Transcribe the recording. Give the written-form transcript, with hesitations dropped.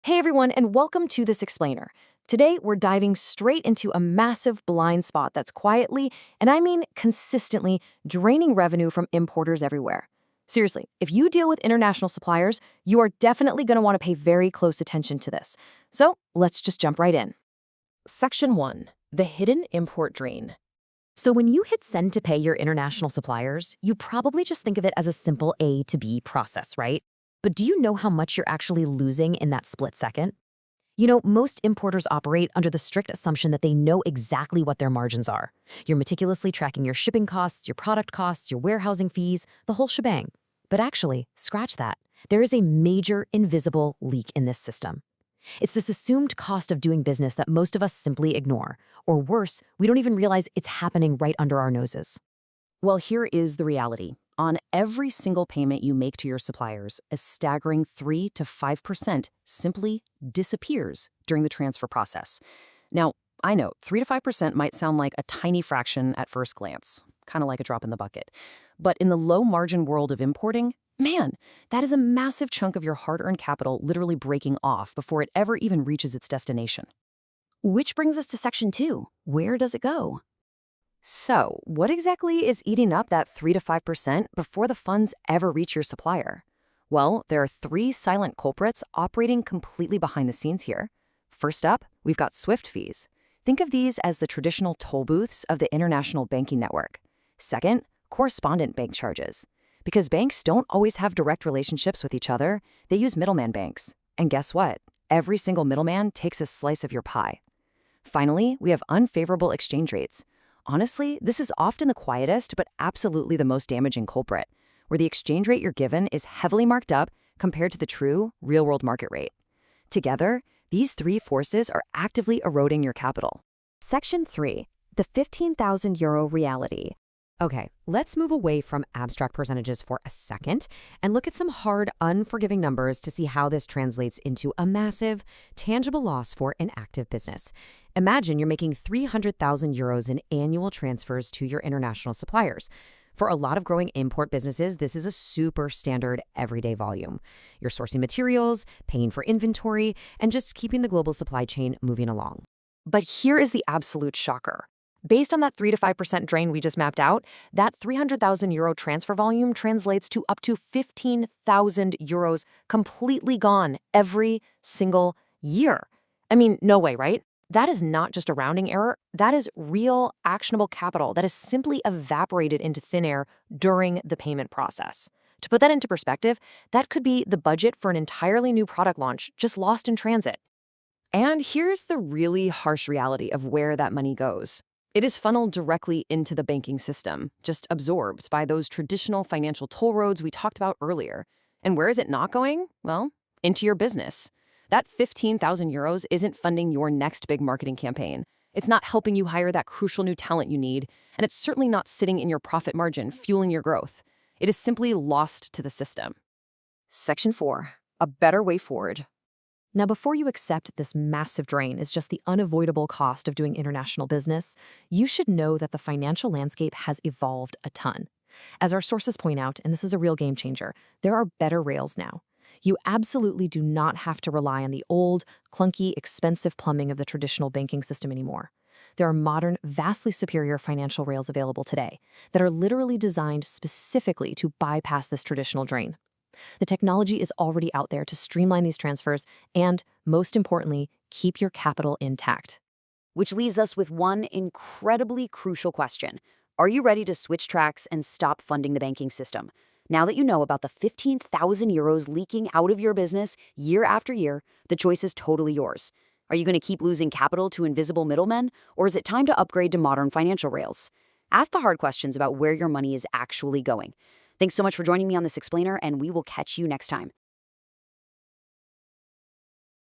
Hey everyone, and welcome to This Explainer. Today, we're diving straight into a massive blind spot that's quietly, and I mean consistently, draining revenue from importers everywhere. Seriously, if you deal with international suppliers, you are definitely going to want to pay very close attention to this. So let's just jump right in. Section 1. The Hidden Import Drain. So when you hit send to pay your international suppliers, you probably just think of it as a simple A to B process, right? But do you know how much you're actually losing in that split second? Most importers operate under the strict assumption that they know exactly what their margins are. You're meticulously tracking your shipping costs, your product costs, your warehousing fees, the whole shebang. But actually, scratch that. There is a major invisible leak in this system. It's this assumed cost of doing business that most of us simply ignore. Or worse, we don't even realize it's happening right under our noses. Well, here is the reality. On every single payment you make to your suppliers, a staggering 3 to 5% simply disappears during the transfer process. Now, I know 3 to 5% might sound like a tiny fraction at first glance, kind of like a drop in the bucket. But in the low-margin world of importing, man, that is a massive chunk of your hard-earned capital literally breaking off before it ever even reaches its destination. Which brings us to Section 2. Where does it go? So, what exactly is eating up that 3 to 5% before the funds ever reach your supplier? Well, there are 3 silent culprits operating completely behind the scenes here. First up, we've got SWIFT fees. Think of these as the traditional toll booths of the international banking network. Second, correspondent bank charges. Because banks don't always have direct relationships with each other, they use middleman banks. And guess what? Every single middleman takes a slice of your pie. Finally, we have unfavorable exchange rates. Honestly, this is often the quietest but absolutely the most damaging culprit, where the exchange rate you're given is heavily marked up compared to the true, real-world market rate. Together, these 3 forces are actively eroding your capital. Section 3. The €15,000 reality. Okay, let's move away from abstract percentages for a second and look at some hard, unforgiving numbers to see how this translates into a massive, tangible loss for an active business. Imagine you're making €300,000 in annual transfers to your international suppliers. For a lot of growing import businesses, this is a super standard everyday volume. You're sourcing materials, paying for inventory, and just keeping the global supply chain moving along. But here is the absolute shocker. Based on that 3 to 5% drain we just mapped out, that €300,000 transfer volume translates to up to €15,000 completely gone every single year. I mean, no way, right? That is not just a rounding error. That is real, actionable capital that is simply evaporated into thin air during the payment process. To put that into perspective, that could be the budget for an entirely new product launch just lost in transit. And here's the really harsh reality of where that money goes. It is funneled directly into the banking system, just absorbed by those traditional financial toll roads we talked about earlier. And where is it not going? Well, into your business. That €15,000 isn't funding your next big marketing campaign. It's not helping you hire that crucial new talent you need, and it's certainly not sitting in your profit margin, fueling your growth. It is simply lost to the system. Section 4. A better way forward. Now, before you accept this massive drain is just the unavoidable cost of doing international business, you should know that the financial landscape has evolved a ton. As our sources point out, and this is a real game changer, there are better rails now. You absolutely do not have to rely on the old, clunky, expensive plumbing of the traditional banking system anymore. There are modern, vastly superior financial rails available today that are literally designed specifically to bypass this traditional drain. The technology is already out there to streamline these transfers and, most importantly, keep your capital intact. Which leaves us with one incredibly crucial question. Are you ready to switch tracks and stop funding the banking system? Now that you know about the €15,000 leaking out of your business year after year, the choice is totally yours. Are you going to keep losing capital to invisible middlemen, or is it time to upgrade to modern financial rails? Ask the hard questions about where your money is actually going. Thanks so much for joining me on This Explainer, and we will catch you next time.